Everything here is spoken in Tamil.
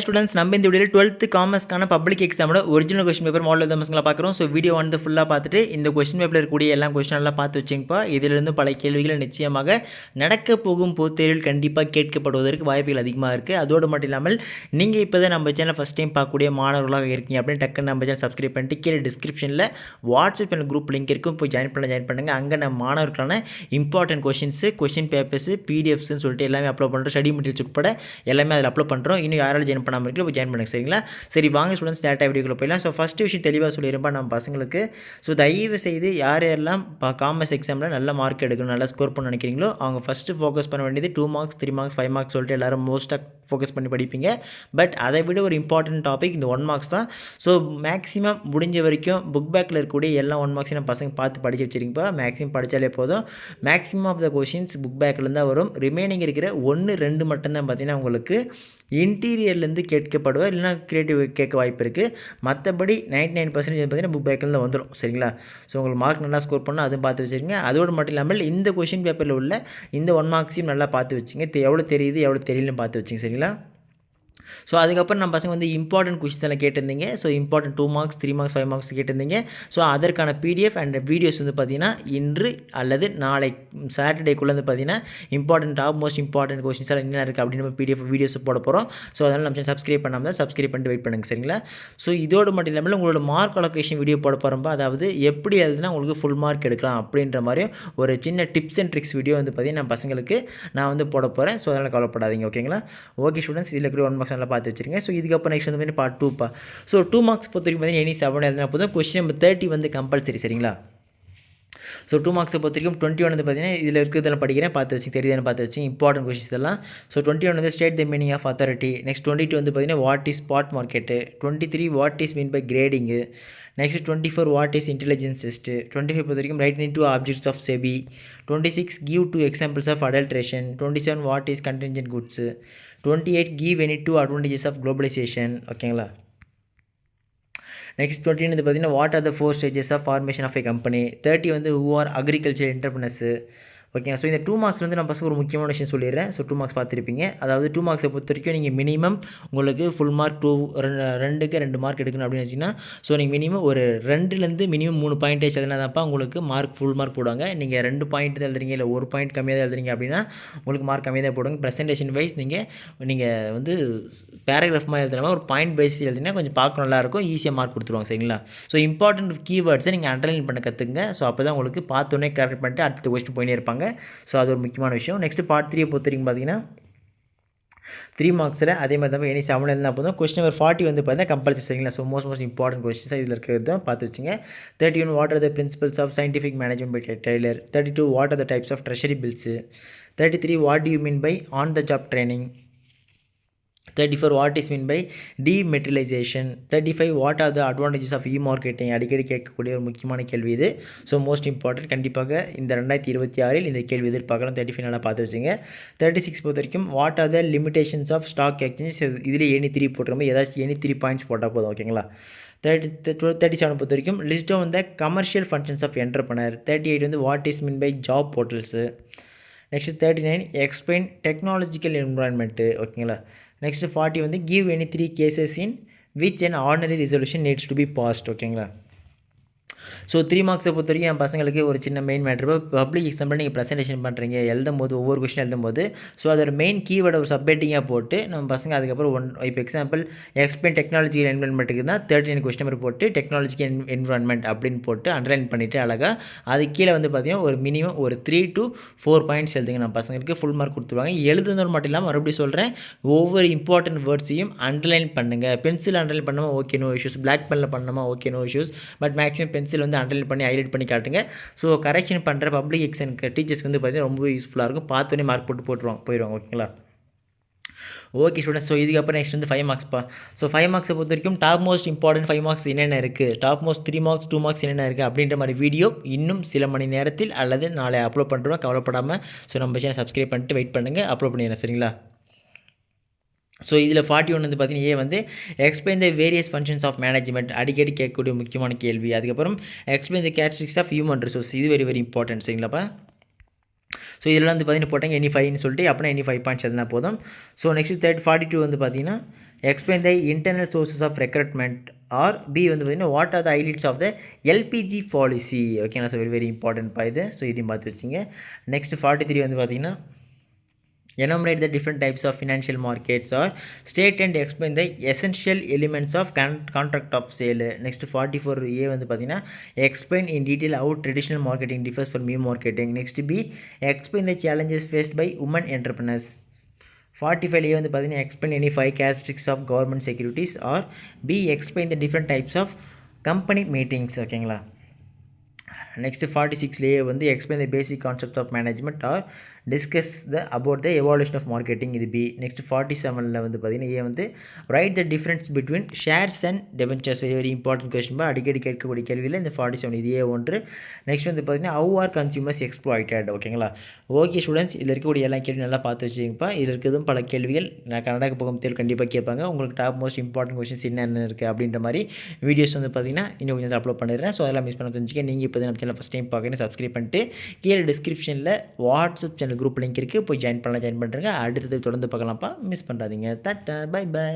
ஸ்டூடெண்ட்ஸ் நம்ம இந்த வீடியோவில் 12th காமர்ஸ்க்கான பப்ளிக் எக்ஸாமோட ஒரிஜினல் கொஸ்டின் பேப்பர் மாடல் எக்ஸாம்ஸ்களை பார்க்குறோம். ஸோ வீடியோ வந்து ஃபுல்லாக பார்த்துட்டு இந்த கொஸ்டின் பேப்பரில் இருக்கக்கூடிய எல்லா கொஸ்டின் எல்லாம் பார்த்து வச்சுங்கப்பா. இதிலிருந்து பல கேள்விகள் நிச்சயமாக நடக்க போகும் பொது தேர்வில் கண்டிப்பாக கேட்கப்படுவதற்கு வாய்ப்புகள் அதிகமாக இருக்குது. அதோடு மட்டும் இல்லாமல் நீங்கள் இப்போ தான் நம்ம சேனல் ஃபஸ்ட் டைம் பார்க்கக்கூடிய மாணவர்களாக இருக்கீங்க அப்படின்னு டக்குன்னு நம்ம சேனல் சப்ஸ்கிரைப் பண்ணிட்டு கீழே டிஸ்கிரிப்ஷனில் வாட்ஸ்அப் குரூப் லிங்க் இருக்கும், போய் ஜாயின் பண்ணுங்கள். அங்கே நம்ம மாணவர்களுக்கான இம்பார்ட்டன்ட் கொஸ்டின் பேப்பர்ஸ் பிடிஎஃப்ஸ்னு சொல்லிட்டு எல்லாமே அப்லோட் பண்ணுறோம். ஸ்டடி மெட்டீரியல்ஸ் உட்பட எல்லாமே அதில் அப்லோட் பண்ணுறோம். இன்னும் யாராலும் ஜாயின் பண்ணாமல் இருக்கல போய் ஜாயின் பண்ணுங்க, சரிங்களா? சரி, வாங்க ஸ்டூடெண்ட்ஸ் டேட்டா வீடியோக்குள்ள போயிடலாம். ஸோ ஃபஸ்ட்டு விஷயம் தெளிவாக சொல்லியிருப்பா நம்ம பசங்களுக்கு. ஸோ தயவு செய்து யாரெல்லாம் காமர்ஸ் எக்ஸாமில் நல்ல மார்க் எடுக்கணும், நல்லா ஸ்கோர் பண்ண நினைக்கிறீங்களோ அவங்க ஃபஸ்ட்டு ஃபோக்கஸ் பண்ண வேண்டியது 2 மார்க்ஸ் 3 மார்க்ஸ் 5 மார்க்ஸ் சொல்லிட்டு எல்லாரும் மோஸ்ட்டாக ஃபோக்கஸ் பண்ணி படிப்பீங்க. பட் அதை விட ஒரு இம்பார்ட்டன்ட் டாபிக் இந்த 1 மார்க்ஸ் தான். ஸோ மேக்ஸிமம் முடிஞ்ச வரைக்கும் புக் பேக்கில் இருக்கக்கூடிய எல்லா 1 மார்க்ஸையும் நம்ம பசங்க பார்த்து படித்து வச்சுருங்கப்பா. மேக்ஸிமம் படித்தாலே போதும். Maximum of the questions book பேக்கில் தான் வரும். ரிமைனிங் இருக்கிற 1-2 மட்டும்தான் பார்த்தீங்கன்னா உங்களுக்கு இன்டீரியர்லேருந்து கேட்கப்படுவா, இல்லைனா கிரியேட்டிவ் கேட்க வாய்ப்பு இருக்குது. மற்றபடி 99% பார்த்தீங்கன்னா புக் பேக்கில் தான் வந்துடும், சரிங்களா? ஸோ உங்களுக்கு மார்க் நல்லா ஸ்கோர் பண்ணால் அதுவும் பார்த்து வச்சுருங்க. அதோடு மட்டும் இல்லாமல் இந்த கொஷின் பேப்பரில் உள்ள இந்த 1 மார்க்ஸையும் நல்லா பார்த்து வச்சுங்க. எவ்வளோ தெரியுது எவ்வளோ தெரியலன்னு பார்த்து வச்சுங்க, சரிங்களா? ஸோ அதுக்கப்புறம் நம்ம பசங்க வந்து இம்பார்ட்டன்ட் கொஷின்ஸ் எல்லாம் கேட்டிருந்தீங்க. So important 2 marks 3 marks 5 marks கேட்டிருந்தீங்க. ஸோ அதற்கான பிடிஎஃப் அண்ட் வீடியோஸ் வந்து பார்த்தீங்கன்னா இன்று அல்லது நாளை சாட்டர்டேக்குள்ளே வந்து பார்த்தீங்கன்னா இம்பார்ட்டன்ட் மோஸ்ட் இம்பார்ட்டன்ட் கொஷின்ஸ் எல்லாம் என்ன இருக்குது அப்படின்னு நம்ம பிடிஎஃப் வீடியோஸ் போட போகிறோம். ஸோ அதனால் நம்ம சப்ஸ்கிரைப் பண்ணாமல் தான் சப்ஸ்கிரைப் பண்ணிட்டு வெயிட் பண்ணுங்கள், சரிங்களா? ஸோ இதோடு மட்டும் இல்லாமல் உங்களோட மார்க் அலோகேஷன் வீடியோ போட போகிறோம். அதாவது எப்படி அதுனா உங்களுக்கு ஃபுல் மார்க் எடுக்கலாம் அப்படின்ற மாதிரி ஒரு சின்ன டிப்ஸ் அண்ட் ட்ரிக்ஸ் வீடியோ வந்து பார்த்தீங்கன்னா நம்ம பசங்களுக்கு நான் வந்து போட போகிறேன். ஸோ அதனால் கவலைப்படாதீங்க, ஓகேங்களா? ஓகே ஸ்டூடெண்ட்ஸ், இதில் இருக்கிற 1 மார்க்ஸ் நல்லா பார்த்து வச்சுருங்க. ஸோ இதுக்கப்புறம் நெக்ஸ்ட் வந்து பார்ட் 2 ஸோ 2 மார்க்ஸ் பொறுத்த வரைக்கும் பார்த்தீங்கன்னா எனி 7 எழுதினா போதும். கொஸ்டின் நம்பர் 30 வந்து கம்பல்சரி, சரிங்களா? ஸோ 2 மார்க்ஸை பொறுத்த வரைக்கும் 21 வந்து பார்த்தீங்கன்னா இதில் இருக்கிறதெல்லாம் படிக்கிறேன், பார்த்து வச்சு தெரியுதுன்னு பார்த்து வச்சு இம்பார்ட்டன்ட் கொஸ்டின்ஸ் இதெல்லாம். ஸோ 21 வந்து state the meaning of authority. Next 22 வந்து பார்த்தீங்கன்னா what is spot market. 23 what is mean by grading. Next 24 what is intelligence test. 25 பொறுத்த வரைக்கும் right in two objects of SEBI. 26 give 2 examples of adulteration. 27 what is contingent goods. 28 give any 2 advantages of globalisation, ஓகேங்களா? நெக்ஸ்ட் 29 வந்து பார்த்தீங்கன்னா what are the 4 stages of formation of A company. 30 வந்து ஹூ ஆர் அக்ரிகல்ச்சர் என்டர்பிரினர்ஸு, ஓகேங்க. ஸோ இந்த 2 மார்க்ஸ் வந்து நான் ஃபஸ்ட்டு ஒரு முக்கியமான விஷயம் சொல்லிடுறேன். ஸோ 2 மார்க்ஸ் பார்த்துருப்பீங்க. அதாவது 2 மார்க்ஸை பொறுத்த வரைக்கும் நீங்கள் மினிமம் உங்களுக்கு ஃபுல் மார்க் 2 மார்க் எடுக்கணும் அப்படின்னு வச்சிங்கன்னா ஸோ நீங்கள் மினிமம் ஒரு 2லேருந்து மினிமம் 3 பாயிண்டேஜ் எழுதினாதான்ப்பா உங்களுக்கு மார்க் ஃபுல் மார்க் போடுவாங்க. நீங்கள் 2 பாயிண்ட் தான் எழுதுறீங்க, இல்லை 1 பாயிண்ட் கம்மியாக தான் எழுதுறீங்க அப்படின்னா உங்களுக்கு மார்க் கம்மியாக தான் போடுவாங்க. ப்ரெசன்டேஷன் வைஸ் நீங்கள் வந்து பேராகிராஃப் மாதிரி எழுதுனா ஒரு பாயிண்ட் பேஸ் எழுதினா கொஞ்சம் பார்க்க நல்லாயிருக்கும், ஈஸியாக மார்க் கொடுத்துருவாங்க, சரிங்களா? ஸோ இம்பார்ட்டன்ட் கீவேர்ட்ஸை நீங்கள் அண்டர்லைன் பண்ண கற்றுக்குங்க. ஸோ அப்போ தான் உங்களுக்கு பார்த்தோன்னே கரெக்ட் பண்ணிட்டு அடுத்த கொஸ்டின் போயினே இருப்பாங்க. ஸோ அது ஒரு முக்கியமான விஷயம். நெக்ஸ்ட் பார்ட் 3 பொறுத்த வரைக்கும் பார்த்தீங்கன்னா 3 மார்க்ஸில் அதே மாதிரி தான் எனி 7 எழுதினா போதும். கொஸ்டின் நம்பர் 40 வந்து பார்த்தீங்கன்னா கம்பல்சரி, சரிங்களா? ஸோ மோஸ்ட் இம்பார்ட்டன்ட் கொஸ்டின்ஸ் இதில் இருக்கிறது தான் பார்த்து வச்சுங்க. 31 what are the principles of scientific management by Taylor. 32 what are the types of treasury bills. 33 what do you mean by on the job training. 34 what is mean by dematerialisation. 35 what are the advantages of e-marketing. அடிக்கடி கேட்கக்கூடிய ஒரு முக்கியமான கேள்வி இது. ஸோ மோஸ்ட் இம்பார்ட்டன்ட், கண்டிப்பாக இந்த 2026 இந்த கேள்வி எதிர்பார்க்கலாம். 35 நல்லா பார்த்து வச்சுங்க. 36 பொறுத்த வரைக்கும் what are the limitations of stock exchange. இதில் எனி 3 போட்டுருக்கோம், ஏதாச்சும் எனி 3 பாயிண்ட்ஸ் போட்டால் போதும், ஓகேங்களா? 37 பொறுத்த வரைக்கும் list down the commercial functions of entrepreneur. 38 வந்து what is mean by job portals. Next 39 explain technological environment, ஓகேங்களா? நெக்ஸ்ட் 40 வந்து give any 3 cases in which an ordinary resolution needs to be passed, ஓகேங்களா? ஸோ 3 மார்க்ஸை பொறுத்த வரைக்கும் என் பசங்களுக்கு ஒரு சின்ன மெயின் மேட்ரு. இப்போ பப்ளிக் எக்ஸாம்பிள் நீங்கள் ப்ரெசன்டேஷன் பண்ணுறீங்க, எழுதும்போது ஒவ்வொரு கொஸ்டின் எழுதும்போது ஸோ அதோட மெயின் கீவேர்டை ஒரு சப்ஹெட்டிங்காக போட்டு நம்ம பசங்க அதுக்கப்புறம் இப்போ எக்ஸாம்பிள் எக்ஸ்பிளைன் டெக்னாலஜிக்கல் என்விரான்மெண்ட்டுக்கு தான் 39 கொஸ்டின் நம்பர் போட்டு டெக்னாலஜிக்கல் என்விரான்மெண்ட் அப்படின்னு போட்டு அண்டர்லைன் பண்ணிவிட்டு அழகாக அது கீழே வந்து பார்த்தீங்கன்னா ஒரு மினிமம் ஒரு 3 to 4 பாயிண்ட்ஸ் எழுதுங்க. நம்ம பசங்களுக்கு ஃபுல் மார்க் கொடுத்துருவாங்க. எழுதுனது மட்டும் இல்லாமல் மறுபடியும் சொல்கிறேன், ஒவ்வொரு இம்பார்ட்டன்ட் வேர்ட்ஸையும் அண்டர்லைன் பண்ணுங்கள். பென்சில் அண்டர்லைன் பண்ணாமல் ஓகே நோ இஷ்யூஸ், பிளாக் பெனில் பண்ணாமல் okay no issues. But maximum pencil வந்து அண்டர்லைன் பண்ணி ஹைலைட் பண்ணி காட்டுங்க. ஸோ கரெக்ஷன் பண்ணுற பப்ளிக் எக்ஸாமுக்கு டீச்சர்ஸ்க்கு வந்து பார்த்தீங்கன்னா ரொம்ப யூஸ்ஃபுல்லாக இருக்கும். பார்த்தோன்னே மார்க் போயிடுவாங்க, ஓகேங்களா? ஓகே ஸ்டூடெண்ட்ஸ், ஸோ இதுக்கப்புறம் நெக்ஸ்ட் வந்து 5 மார்க்ஸ்ப்பா. ஸோ 5 மார்க்ஸை பொறுத்த வரைக்கும் டாப் மோஸ்ட் இம்பார்ட்டன்ட் 5 மார்க்ஸ் என்னென்ன இருக்குது, டாப் மோஸ்ட் 3 மார்க்ஸ் 2 மார்க்ஸ் என்னென்ன இருக்குது அப்படின்ற மாதிரி வீடியோ இன்னும் சில மணி நேரத்தில் அல்லது நாளை அப்லோட் பண்ணுறோம். கவலைப்படாமல் ஸோ நம்ம சேனல் சப்ஸ்கிரைப் பண்ணிட்டு வெயிட் பண்ணுங்கள், அப்லோட் பண்ணிடுறேன், சரிங்களா? ஸோ இதில் 41 வந்து பார்த்தீங்கன்னா வந்து explain the various functions of management. அடிக்கடி கேட்கக்கூடிய முக்கியமான கேள்வி. அதுக்கப்புறம் explain the characteristics of human resource. இது வெரி இம்பார்ட்டன்ட், சரிங்களாப்பா? ஸோ இதெல்லாம் வந்து பார்த்தீங்கன்னா போட்டாங்க எனி 5ன்னு சொல்லிட்டு அப்படின்னா எனி 5 பாயிண்ட்ஸ் எதுனா போதும். ஸோ நெக்ஸ்ட் 42 வந்து பார்த்தீங்கன்னா explain the internal sources of recruitment. Or B வந்து பார்த்திங்கன்னா what are the highlights of the LPG policy. ஓகேங்களா, ஸோ வெரி வெரி இம்பார்ட்டன்ட் பா இது. ஸோ இதையும் பார்த்து வச்சுங்க. நெக்ஸ்ட் 43 வந்து பார்த்திங்கன்னா enumerate the different types of financial markets or state and explain the essential elements of contract of sale. Next 44A வந்து பார்த்தீங்கன்னா explain in detail how traditional marketing differs from new marketing. Next B, explain the challenges faced by women entrepreneurs. 45A வந்து பார்த்தீங்கன்னா explain any 5 characteristics of government securities. Or B, explain the different types of company meetings. ஓகேங்களா. நெக்ஸ்ட்டு 46லேயே வந்து explain the basic concepts of management or discuss about the evolution of marketing. இது பி. நெக்ஸ்ட் 47ல் வந்து பார்த்தீங்கன்னா ஏ வந்து write the difference between shares and debentures. Very very important question பா, அடிக்கடி கேட்கக்கூடிய கேள்வியில் இந்த 47 இது ஏ ஒன்று. நெக்ஸ்ட் வந்து பார்த்தீங்கன்னா ஹவ் ஆர் கன்சியூமர்ஸ் எக்ஸ்ப்ளாய்டட். ஓகேங்களா. ஓகே ஸ்டூடெண்ட்ஸ், இதில் இருக்கக்கூடிய எல்லா கேள்வியும் நல்லா பார்த்து வச்சுக்கோங்கப்பா. இதில் இருக்கிறதும் பல கேள்விகள் நான் கனடாக்கு போகும் தேர்வு கண்டிப்பாக கேட்பாங்க. உங்களுக்கு டாப் மோஸ்ட் இம்பார்ட்டன்ட் கொஸ்டின்ஸ் என்னென்ன இருக்குது அப்படின்ற மாதிரி வீடியோஸ் வந்து பார்த்தீங்கன்னா இன்னும் கொஞ்சம் அப்லோட் பண்ணிடுறேன். ஸோ அதெல்லாம் மிஸ் பண்ண தெரிஞ்சுக்க நீங்கள் இப்போ நம்ம சேனல் ஃபஸ்ட் டைம் பார்க்குறேன், சப்ஸ்கிரைப் பண்ணிட்டு கீழே டிஸ்கிரிப்ஷனில் வாட்ஸ்அப் சேனல் குரூப் லிங்க் இருக்குது, போய் ஜாயின் பண்ணுறேங்க. அடுத்தது தொடர்ந்து பார்க்கலாம்ப்பா, மிஸ் பண்ணுறாதீங்க. Tata, bye by.